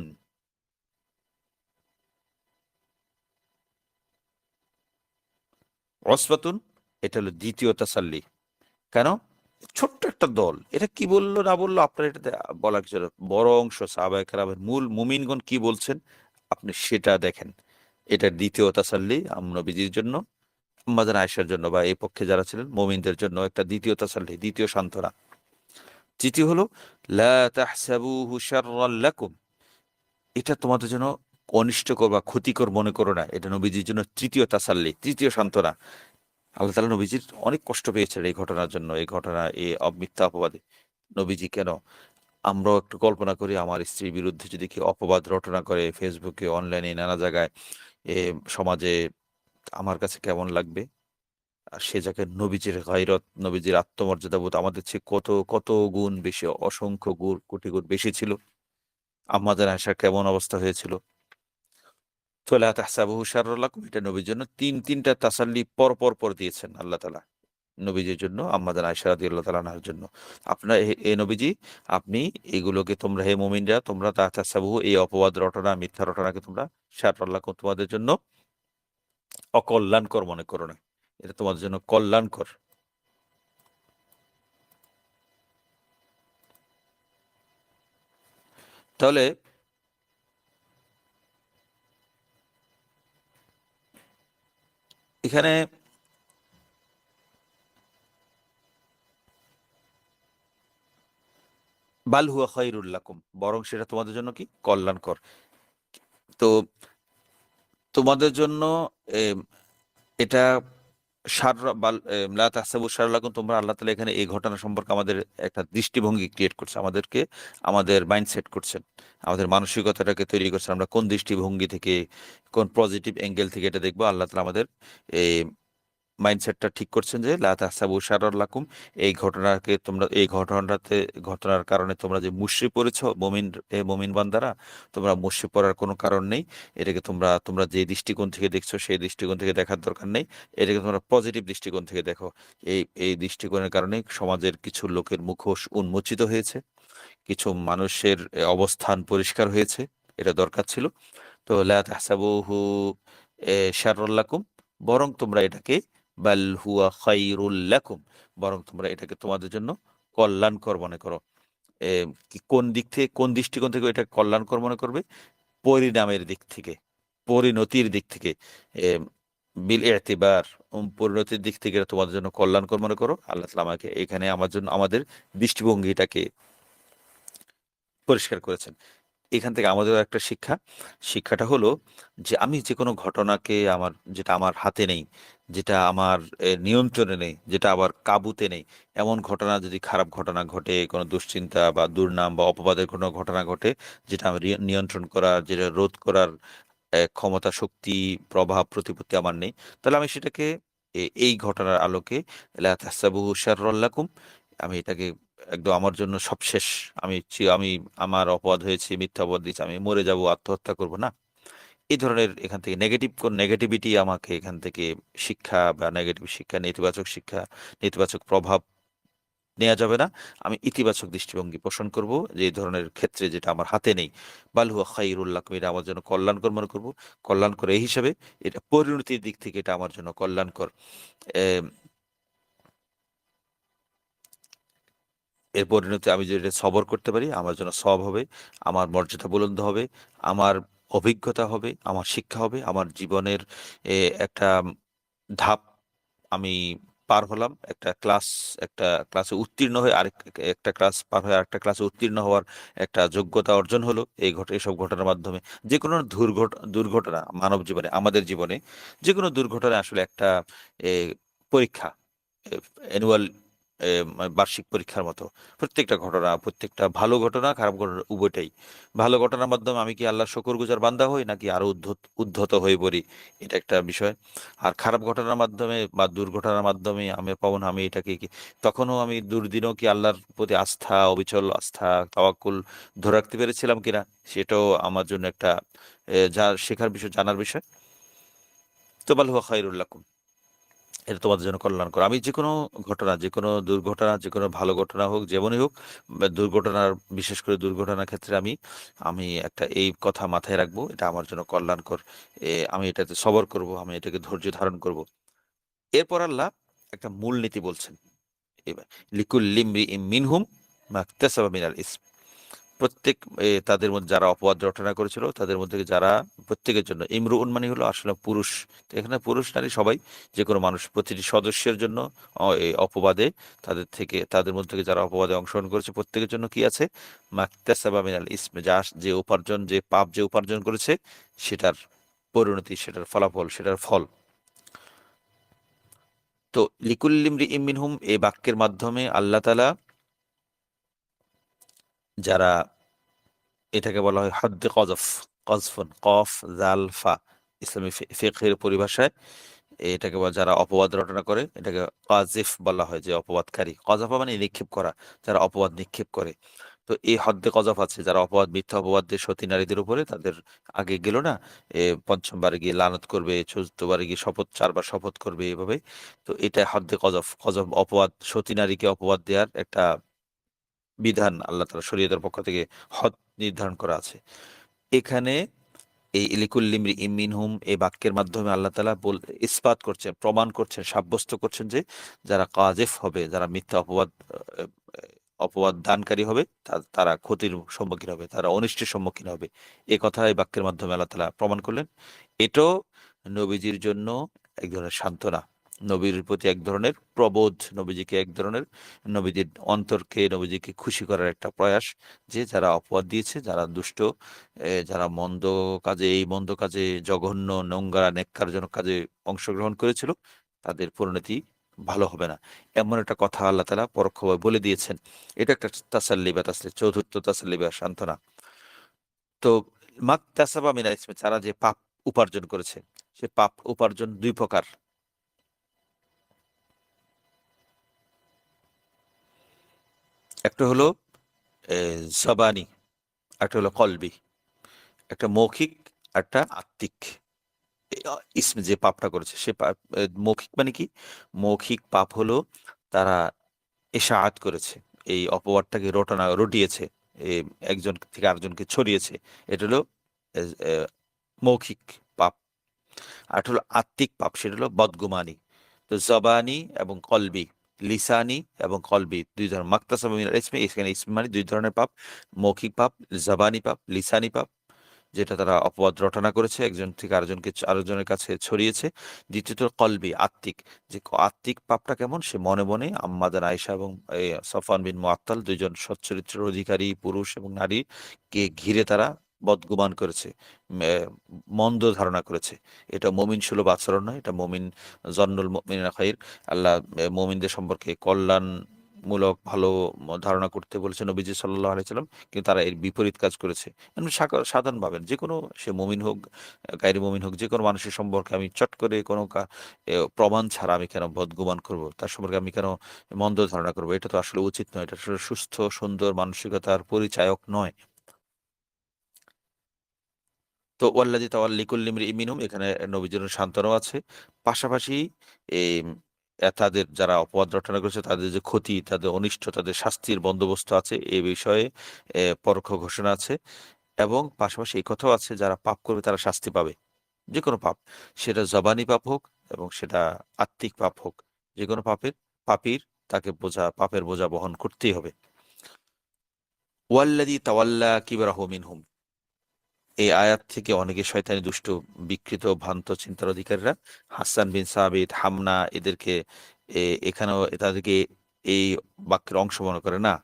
উসবাতুন এটা হলো ২য় তাসাল্লি। কেন? ছোট্ট একটা দল। এটা কি বলল না বলল আপনার এটাতে বলার কিছু না। বড় অংশ সাহাবায়ে কেরামের মূল মুমিনগণ কি বলছেন আপনি সেটা দেখেন। এটা ২য় তাসাল্লি নবীজির জন্য, আম্মা জান আয়েশার জন্য বা এই পক্ষে যারা ছিলেন মুমিনদের জন্য একটা ২য় তাসাল্লি, ২য় সান্ত্বনা। ৩য় হলো লা তাহসাবুহু শাররাল লাকুম। এটা তোমাদের জন্য অনিষ্টকর বা ক্ষতিকর মনে করো না। এটা নবীজির জন্য ৩য় তাসাল্লি, ৩য় সান্ত্বনা। আল্লাহ তাআলা নবীজির অনেক কষ্ট পেয়েছিলেন এই ঘটনার জন্য। এই ঘটনা মিথ্যা অপবাদে। নবীজি কেন? আমরাও একটু কল্পনা করি আমার স্ত্রীর বিরুদ্ধে যদি কেউ অপবাদ রটনা করে ফেসবুকে, অনলাইনে নানা জায়গায়, এ সমাজে আমার কাছে কেমন লাগবে? আর সে জায়গায় নবীজির গায়রত, নবীজির আত্মমর্যাদাবোধ আমাদের চেয়ে কত, কত গুণ বেশি, অসংখ্য কোটি গুণ বেশি ছিল। আম্মাজান আয়েশার কেমন অবস্থা হয়েছিল? ফালা তাহসাবুহু শাররাল লাকুম, এটা নবীর জন্য ৩টা তাসাল্লি পর দিয়েছেন আল্লাহ তাআলা। নবীজির জন্য, আম্মাজান আয়েশা রাদিয়াল্লাহু তাআলা আনহার জন্য। আপনারা নবীজি আপনি এগুলোকে তোমরা হে মুমিনরা তোমরা তা তাহসাবুহু এই অপবাদ রটনা, মিথ্যা রটনাকে তোমরা শাররাল লাকুম তোমাদের জন্য অকল্যাণকর মনে করো না। এটা তোমাদের জন্য কল্যাণকর। তাহলে এখানে বাল হুয়া খায়রুল লাকুম, বরং সেটা তোমাদের জন্য কি? কল্যাণকর। তো তোমাদের জন্য এম এটা শাররা বাল লা তাহসাবু শাররা লাকুম, তোমরা আল্লাহ তাআলা এখানে এই ঘটনা সম্পর্কে আমাদের একটা দৃষ্টিভঙ্গি ক্রিয়েট করছে। আমাদেরকে আমাদের মাইন্ডসেট করছেন। আমাদের মানসিকতাটাকে তৈরি করছেন। আমরা কোন দৃষ্টিভঙ্গি থেকে, কোন পজিটিভ অ্যাঙ্গেল থেকে এটা দেখবো আল্লাহ তাআলা আমাদের এই মাইন্ডসেটটা ঠিক করছেন যে লা তাহসাবু শাররাল লাকুম, এই ঘটনার কারণে তোমরা যে মুষড়ে পড়েছো মুমিন বান্দারা, তোমরা মুষড়ে পড়ার কোনো কারণ নেই। এটাকে তোমরা যে দৃষ্টিকোণ থেকে দেখছো সেই দৃষ্টিকোণ থেকে দেখার দরকার নেই। এটাকে তোমরা পজিটিভ দৃষ্টিকোণ থেকে দেখো। এই দৃষ্টিকোণের কারণে সমাজের কিছু লোকের মুখোশ উন্মোচিত হয়েছে। কিছু মানুষের অবস্থান পরিষ্কার হয়েছে। এটা দরকার ছিল। তো লা তাহসাবুহু শাররাল লাকুম, বরং তোমরা এটাকে বাল হুয়া খায়রুল লাকুম, বরং তোমরা এটাকে তোমাদের জন্য কল্যাণকর মনে করো। এ কোন দিক থেকে, কোন দৃষ্টিকোণ থেকে এটা কল্যাণকর মনে করবে? পরিণামের দিক থেকে, পরিণতির দিক থেকে। এ বিল ইতিবার, পরিণতির দিক থেকে এটা তোমাদের জন্য কল্যাণকর মনে করো। আল্লাহ তাআলা আমাকে এখানে আমার জন্য আমাদের দৃষ্টিভঙ্গিটাকে পরিষ্কার করেছেন। এখান থেকে আমাদেরও একটা শিক্ষাটা হলো যে আমি যেকোনো ঘটনাকে যেটা আমার হাতে নেই, যেটা আমার নিয়ন্ত্রণে নেই, যেটা আবার কাবুতে নেই, এমন ঘটনা যদি খারাপ ঘটনা ঘটে, কোনো দুশ্চিন্তা বা দুর্নাম বা অপবাদের কোনো ঘটনা ঘটে, যেটা আমার নিয়ন্ত্রণ করার, যেটা রোধ করার ক্ষমতা, শক্তি, প্রভাব, প্রতিপত্তি আমার নেই, তাহলে আমি সেটাকে এই ঘটনার আলোকে লা তাহসাবুহু শাররাল লাকুম, আমি এটাকে একদম আমার জন্য সবশেষ, আমি আমার অপরাধ হয়েছে, মিথ্যা অপবাদ দিয়েছি, আমি মরে যাব, আত্মহত্যা করব না। এই ধরনের এখান থেকে নেগেটিভিটি আমাকে এখান থেকে শিক্ষা বা নেগেটিভ শিক্ষা, নেতিবাচক প্রভাব নেয়া যাবে না। আমি ইতিবাচক দৃষ্টিভঙ্গি পোষণ করব যে এই ধরনের ক্ষেত্রে যেটা আমার হাতে নেই। বাল হুয়া খায়রুল লাকুম, এটা আমার জন্য কল্যাণকর মনে করব। কল্যাণকর এই হিসাবে এটা পরিণতির দিক থেকে এটা আমার জন্য কল্যাণকর। এম এর পরিণতি আমি যদি এটা সবর করতে পারি, আমার জন্য সওয়াব হবে, আমার মর্যাদা বুলন্দ হবে, আমার অভিজ্ঞতা হবে, আমার শিক্ষা হবে, আমার জীবনের একটা ধাপ আমি পার হলাম। একটা ক্লাসে উত্তীর্ণ হয়ে একটা ক্লাস পার হয়ে আরেকটা ক্লাসে উত্তীর্ণ হওয়ার একটা যোগ্যতা অর্জন হলো এসব ঘটনার মাধ্যমে। যেকোনো দুর্ঘটনা মানব জীবনে, আমাদের জীবনে যেকোনো দুর্ঘটনা আসলে একটা এ পরীক্ষা। অ্যানুয়াল বার্ষিক পরীক্ষার মতো। প্রত্যেকটা ঘটনা, প্রত্যেকটা ভালো ঘটনা, খারাপ ঘটনা উভয়টাই। ভালো ঘটনার মাধ্যমে আমি কি আল্লাহর শুকরগুজার বান্দা হই নাকি আরো উদ্ধত হয়ে পড়ি, এটা একটা বিষয়। আর খারাপ ঘটনার মাধ্যমে বা দুর্ঘটনার মাধ্যমে আমি পাবো না, আমি এটাকে কি তখনও আমি দুর্দিনও কি আল্লাহর প্রতি আস্থা, অবিচল আস্থা, তাওয়াক্কুল ধরে রাখতে পেরেছিলাম কিনা, সেটাও আমার জন্য একটা যা শেখার বিষয়, জানার বিষয়। তো বাল হুয়া খায়রুল লাকুম, এটা তোমাদের জন্য কল্যাণকর। আমি যে কোনো ঘটনা, যে কোনো দুর্ঘটনা, যে কোনো ভালো ঘটনা হোক, যেমনই হোক, বা দুর্ঘটনার, বিশেষ করে দুর্ঘটনার ক্ষেত্রে আমি আমি একটা এই কথা মাথায় রাখবো, এটা আমার জন্য কল্যাণকর। আমি এটাতে সবর করব, আমি এটাকে ধৈর্য ধারণ করব। এরপর আল্লাহ একটা মূলনীতি বলছেন। এবার লিকুল্লিমরি মিনহুম মাকতাসাবা মিনাল ইসম, প্রত্যেক তাদের মধ্যে যারা অপবাদ রটনা করেছিল তাদের মধ্যে যারা, প্রত্যেকের জন্য, ইমরুউন মানে হলো আসলে পুরুষ। তো এখানে পুরুষ নারী সবাই, যে কোনো মানুষ, প্রতিটি সদস্যের জন্য এই অপবাদে, তাদের মধ্যে থেকে যারা অপবাদে অংশগ্রহণ করেছে প্রত্যেকের জন্য কি আছে, মাকতাসাবা মিনাল ইসমে, যা যে উপার্জন, যে পাপ যে উপার্জন করেছে, সেটার পরিণতি, সেটার ফলাফল, সেটার ফল। তো লিকুল্লিমরি ইমিনহুম এই বাক্যের মাধ্যমে আল্লাহ তাআলা যারা, এটাকে বলা হয় হদ্দে কজফ, কজফুন, কফ জাল ফা, ইসলামী ফিকহের পরিভাষায় এটাকে বলা, যারা অপবাদ রটনা করে এটাকে কাজিফ বলা হয়, যে অপবাদকারী। কজফা মানে নিক্ষেপ করা, যারা অপবাদ নিক্ষেপ করে। তো এই হদ্দে কজফ আছে, যারা অপবাদ, মিথ্যা অপবাদ দিয়ে সতী নারীদের উপরে, তাদের আগে গেল না, পঞ্চমবারে গিয়ে লানত করবে, চতুর্থবারে গিয়ে শপথ, 4বার শপথ করবে, এভাবে। তো এটা হদ্দে কজফ, কজফ অপবাদ, সতী নারীকে অপবাদ দেওয়ার একটা বিধান আল্লাহ তাআলা শরীয়তের পক্ষ থেকে হদ নির্ধারণ করা আছে। এখানে এই লিকুল্লিমরি ইমিনহুম এই বাক্যের মাধ্যমে আল্লাহ তাআলা ইসবাত করছেন, প্রমাণ করছেন, সাব্যস্ত করছেন যে যারা কাযিফ হবে, যারা মিথ্যা অপবাদ দানকারী হবে, তারা ক্ষতির সম্মুখীন হবে, তারা অনিষ্টের সম্মুখীন হবে। এ কথা এই বাক্যের মাধ্যমে আল্লাহ তাআলা প্রমাণ করলেন। এটাও নবীজির জন্য এক ধরনের সান্ত্বনা, নবীর প্রতি এক ধরনের প্রবোধ, নবীজিকে এক ধরনের, নবীজির অন্তরকে, নবীজিকে খুশি করার একটা প্রয়াস, যে যারা অপবাদ দিয়েছে, যারা দুষ্ট, যারা মন্দ কাজে, এই মন্দ কাজে, জঘন্য, নোংরা, নেক্কারজনক কাজে অংশগ্রহণ করেছিল, তাদের পরিণতি ভালো হবে না। এমন একটা কথা আল্লাহ তাআলা পরোক্ষভাবে বলে দিয়েছেন। এটা একটা তাসাল্লি বা তাসলিম, চতুর্থ তাসাল্লি বা সান্ত্বনা। তো মাকতাসাবা মিনাল ইসমি, তারা যে পাপ উপার্জন করেছে, সে পাপ উপার্জন দুই প্রকার। একটা হলো জবানি, একটা হলো কলবি, একটা মৌখিক, একটা আত্মিক। ইসমে যে পাপটা করেছে সে পাপ, মৌখিক মানে কি, মৌখিক পাপ হলো তারা এশাআত করেছে, এই অপবাদটাকে রটিয়েছে, এ একজন থেকে আরেকজনকে ছড়িয়েছে, এটা হলো এ, এ, মৌখিক পাপ। আর একটা হলো আত্মিক পাপ, সেটা হলো বদগুমানি। তো জবানি এবং কলবি, লিসানি এবং কলবি, দুই ধরনের। মাকতাসাবা মিনাল ইসমি, এখানে ইসম মানে দুই ধরনের পাপ, মৌখিক পাপ, জবানি পাপ, লিসানি পাপ, যেটা তারা অপবাদ রটনা করেছে, একজন থেকে আরেকজনের কাছে ছড়িয়েছে। দ্বিতীয়ত কলবি, আত্মিক, যে আত্মিক পাপটা কেমন, সে মনে মনে আম্মাদান আয়েশা এবং সফওয়ান বিন মুআত্তাল, দুইজন সচ্চরিত্রের অধিকারী পুরুষ এবং নারী কে ঘিরে তারা বদগুমান করেছে, মন্দ ধারণা করেছে। এটা মমিন সুলভ আচরণ নয়, এটা মমিন, জন্নুল মুমিনিনা খাইর, আল্লাহ মমিনদের সম্পর্কে কল্যাণ মূলক ভালো ধারণা করতে বলেছে নবীজি সাল্লাল্লাহু আলাইহি সাল্লাম, কিন্তু তারা এর বিপরীত কাজ করেছে। এমনি সাধারণভাবে যে কোনো, সে মুমিন হোক, গায়রে মুমিন হোক, যে কোনো মানুষের সম্পর্কে আমি চট করে কোনো প্রমাণ ছাড়া আমি কেন বদগুমান করব, তার সম্পর্কে আমি কেন মন্দ ধারণা করব, এটা তো আসলে উচিত নয়, এটা আসলে সুস্থ সুন্দর মানসিকতার পরিচায়ক নয়। তো ওয়াল্লাযী তাওয়াল্লা লিকুল্লি ইমরিইম মিনহুম, এখানে নবীজির সান্ত্বনাও আছে। পাশাপাশি এই তাদের যারা অপবাদ রটনা করেছে, তাদের যে ক্ষতি, তাদের অনিষ্ট, তাদের শাস্তির বন্দোবস্ত আছে, এ বিষয়ে পরোক্ষ ঘোষণা আছে। এবং পাশাপাশি এই কথাও আছে, যারা পাপ করবে তারা শাস্তি পাবে। যেকোনো পাপ, সেটা জবানি পাপ হোক এবং সেটা আত্মিক পাপ হোক, যেকোনো পাপীর তাকে পাপের বোঝা বহন করতেই হবে। ওয়াল্লাযী তাওয়াল্লা কিবরাহু মিনহুম, এই আয়াত থেকে অনেকে শয়তানি, দুষ্ট, বিকৃত, ভ্রান্ত চিন্তার অধিকারীরা হাসান বিন সাবিত, হামনা, এদেরকে এখানেও তাদেরকে এই বাক্যের অংশ মনে করে না।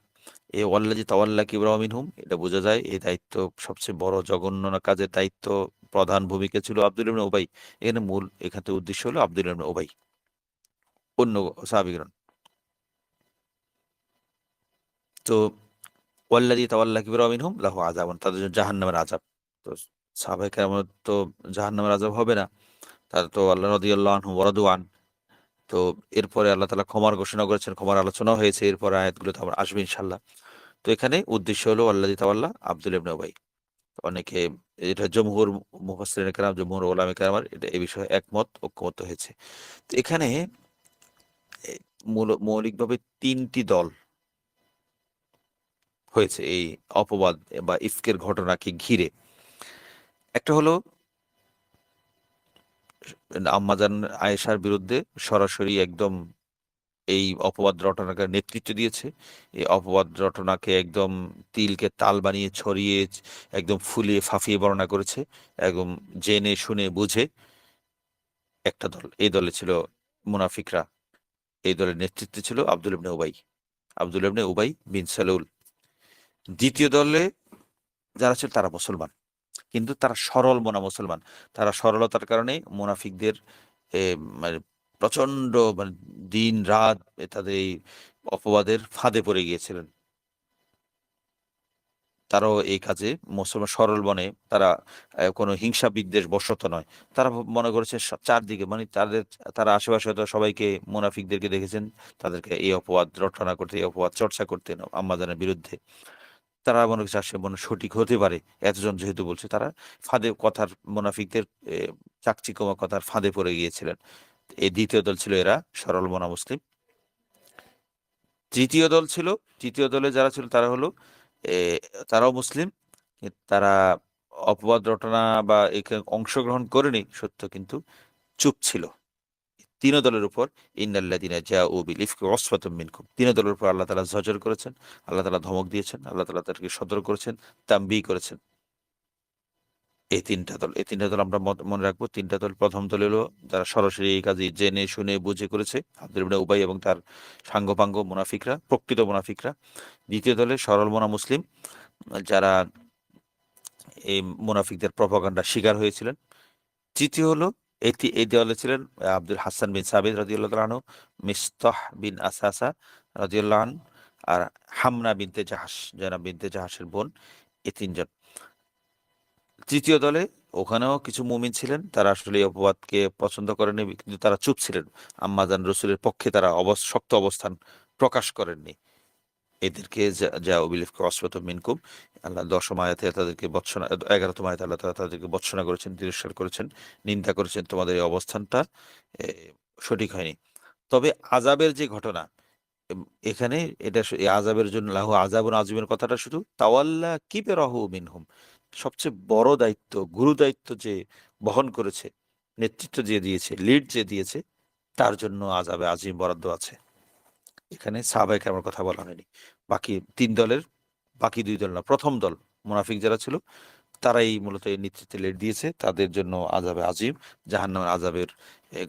এ ওয়াল্লাযী তাওয়াল্লা কিবরাহু মিনহুম, এটা বোঝা যায় এই দায়িত্ব, সবচেয়ে বড় জঘন্য কাজের দায়িত্ব, প্রধান ভূমিকা ছিল আব্দুল ইবনে উবাই। এখানে এখান থেকে উদ্দেশ্য হলো আব্দুল ইবনে উবাই, অন্য সাহাবীগণ। তো ওয়াল্লাযী তাওয়াল্লা কিবরাহু মিনহুম লাহু আযাবুন, তাদের জন্য জাহান্নামের আযাব। তো সাহাবায়ে কেরামের তো জাহান্নামের আযাব হবে না, তারা তো আল্লাহ রাদিয়াল্লাহু আনহু ওয়া রাদু আন। তো এরপরে আল্লাহ তাআলা ক্ষমার ঘোষণা করেছেন, ক্ষমার আলোচনাও হয়েছে, এরপরে আয়াতগুলোতে আবার আসবে ইনশাআল্লাহ। তো এখানে উদ্দেশ্য হলো ওয়াল্লাযী তাওয়াল্লা আব্দুল্লাহ ইবনে উবাই। অনেকে, এটা জমহুর মুফাসসিরিনে কেরাম, জমহুর উলামায়ে কেরাম এটা এই বিষয়ে একমত, ঐক্যমত হয়েছে। তো এখানে এ মৌলিকভাবে ৩ টি দল হয়েছে এই অপবাদ বা ইফকের ঘটনাকে ঘিরে। একটা হলো আম্মাজান আয়েশার বিরুদ্ধে সরাসরি একদম এই অপবাদ রটনাকে নেতৃত্ব দিয়েছে। এই অপবাদ রটনাকে একদম তিলকে তাল বানিয়ে ছড়িয়ে একদম ফুলিয়ে ফাঁপিয়ে বর্ণনা করেছে। একদম জেনে শুনে বুঝে একটা দল। এই দলে ছিল মুনাফিকরা। এই দলের নেতৃত্বে ছিল আব্দুল ইবনে উবাই। আব্দুল ইবনে উবাই বিন সালুল। দ্বিতীয় দলে যারা ছিল তারা মুসলমান। কিন্তু তারা সরল মনা মুসলমান। তারা সরলতার কারণে মুনাফিকদের এ মানে প্রচন্ড মানে দিন-রাত তাদের এই অপবাদের ফাঁদে পড়ে গিয়েছিলেন। তারাও এই কাজে মুসলমান সরল মনে, তারা কোনো হিংসা বিদ্বেষ বশত নয়। তারা মনে করেছে চারদিকে মানে তারা আশেপাশে হয়তো সবাইকে মুনাফিকদেরকে দেখেছেন, তাদেরকে এই অপবাদ রটনা করতে, এই অপবাদ চর্চা করতেন আম্মাজানের বিরুদ্ধে। তারা মনে করছে সে মনে সঠিক হতে পারে। এতজন যেহেতু বলছে, তারা ফাঁদে কথার মুনাফিকদের এ চাকচিক্যময় কথার ফাঁদে পড়ে গিয়েছিলেন। এই ২য় দল ছিল এরা সরল মনা মুসলিম। ৩য় দল ছিল, ৩য় দলে যারা ছিল তারা হলো এ তারাও মুসলিম। তারা অপবাদ রটনা বা অংশগ্রহণ করেনি সত্য, কিন্তু চুপ ছিল। ৩ দলের উপর ইন্নাল্লাযীনা জাউ বিল ইফকি উসবাতুম মিনকুম। ৩ দলের উপর আল্লাহ তাআলা জজর করেছেন, আল্লাহ তাআলা ধমক দিয়েছেন, আল্লাহ তাআলা তাদেরকে সতর্ক করেছেন, তানবীহ করেছেন। এই ৩ টা দল। এই ৩ টা দল আমরা মনে রাখবো। ৩ টা দল। ১ম দল হলো যারা সরাসরি এই কাজে জেনে শুনে বুঝে করেছে, আব্দুল ইবনে উবাই এবং তার সাঙ্গপাঙ্গ মুনাফিকরা, প্রকৃত মুনাফিকরা। ২য় দলে সরল মনা মুসলিম, যারা এই মুনাফিকদের প্রপাগান্ডার শিকার হয়েছিলেন। ৩য় হলো এই দলে ছিলেন আব্দুল হাসান বিন সাবিত রাদিয়াল্লাহু তাআলা আনহু, মিসতাহ বিন আসাসা রাদিয়াল্লাহু আনহু, আর হামনা বিনতে জাহাস, জাইনাব বিনতে জাহাসের বোন। এই ৩ জন। ৩য় দলে ওখানেও কিছু মুমিন ছিলেন। তারা আসলে এই অপবাদকে পছন্দ করেননি, কিন্তু তারা চুপ ছিলেন। আম্মাজান রাসূলের পক্ষে তারা শক্ত অবস্থান প্রকাশ করেননি। এদেরকে যাও বিল ইফকি উসবাতুম মিনকুম, আল্লাহ ১০ম আয়াতে তাদেরকে ভর্ৎসনা, ১১তম আয়াতে আল্লাহ তাআলা তাদেরকে ভর্ৎসনা করেছেন, তিরস্কার করেছেন, নিন্দা করেছেন। তোমাদের এই অবস্থানটা এ সঠিক হয়নি। তবে আযাবের যে ঘটনা, এম এখানে এটা এই আযাবের জন্য লাহু আযাবুন আযীমের কথাটা শুধু তাওয়াল্লা কিবরাহু মিনহুম। সবচেয়ে বড় দায়িত্ব, গুরু দায়িত্ব যে বহন করেছে, নেতৃত্ব যে দিয়েছে, লিড যে দিয়েছে, তার জন্য আযাবে আযীম বরাদ্দ আছে। এখানে সাহাবায়ে কেরামের কথা বলা হয়নি। বাকি ৩ দলের, বাকি ২ দল না, ১ম দল মুনাফিক যারা ছিল, তারাই মূলত এই নেতৃত্বে লিড দিয়েছে। তাদের জন্য আযাবে আযীম, জাহান্নামের আযাবের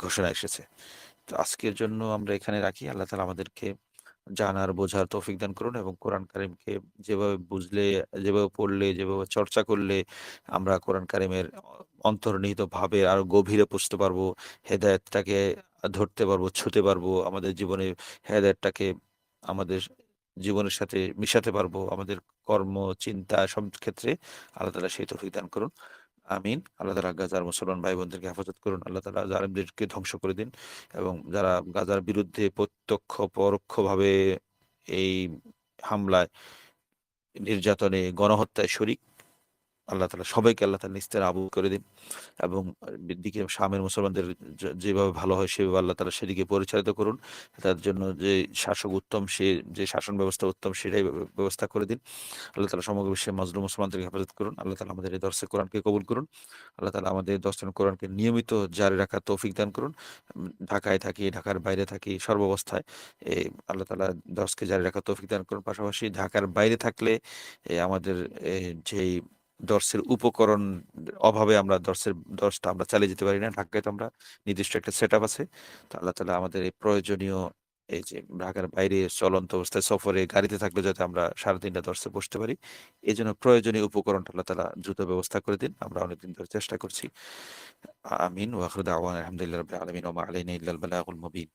ঘোষণা এসেছে। তো আজকের জন্য আমরা এখানে রাখি। আল্লাহ তাআলা আমাদেরকে জানার, বোঝার তৌফিক দান করুন এবং কোরআন কারীমকে যেভাবে বুঝলে, যেভাবে পড়লে, যেভাবে চর্চা করলে আমরা কোরআন কারীমের অন্তর্নিহিত ভাবে আরো গভীরে বুঝতে পারবো, হেদায়েতটাকে ধরতে পারবো, ছুঁতে পারবো, আমাদের জীবনে হেদায়েতটাকে আমাদের জীবনের সাথে মিশাতে পারবো, আমাদের কর্ম, চিন্তা সব ক্ষেত্রে আল্লাহ তাআলা সেই তৌফিক দান করুন। আমিন। আল্লাহ তাআলা গাজার মুসলমান ভাই-বোনদেরকে হেফাজত করুন। আল্লাহ তাআলা জালিমদেরকে ধ্বংস করে দিন এবং যারা গাজার বিরুদ্ধে প্রত্যক্ষ পরোক্ষভাবে এই হামলায়, নির্যাতনে, গণহত্যায় শরিক, আল্লাহ তাআলা সবাইকে আল্লাহ তাআলা নিস্তেরাবু করে দিন এবং দিকে শামের মুসলমানদের যেভাবে ভালো হয় সেভাবে আল্লাহ তাআলা সেদিকে পরিচালিত করুন। তার জন্য যে শাসক উত্তম, সে যে শাসন ব্যবস্থা উত্তম, সেটাই ব্যবস্থা করে দিন। আল্লাহ তাআলা সমগ্র বিশ্বের মাজলুম মুসলমানদেরকে হেফাজত করুন। আল্লাহ তাআলা আমাদের এই দরসে কোরআনকে কবুল করুন। আল্লাহ তাআলা আমাদের এই দর্শন কোরআনকে নিয়মিত জারি রাখার তৌফিক দান করুন। ঢাকায় থাকি, ঢাকার বাইরে থাকি, সর্বাবস্থায় আল্লাহ তাআলা দর্সকে জারি রাখার তৌফিক দান করুন। পাশাপাশি ঢাকার বাইরে থাকলে আমাদের যেই দর্সের উপকরণ অভাবে আমরা দর্সটা আমরা চালিয়ে যেতে পারি না। ঢাকায় তো আমরা নির্দিষ্ট একটা সেটআপ আছে। তো আল্লাহ তাআলা আমাদের এই প্রয়োজনীয়, এই যে ঢাকার বাইরে চলন্ত অবস্থায় সফরে গাড়িতে থাকলে যাতে আমরা ৩:৩০ টা দর্সে বসতে পারি। এজন্য প্রয়োজনীয় উপকরণটা আল্লাহ তাআলা দ্রুত ব্যবস্থা করে দিন। আমরা অনেকদিন ধরে চেষ্টা করছি। আমিন। ওয়া আখিরু দাওয়ানা আলহামদুলিল্লাহি রাব্বিল আলামিন ওয়া মা আলাইনা ইল্লাল বালাগুল মুবিন।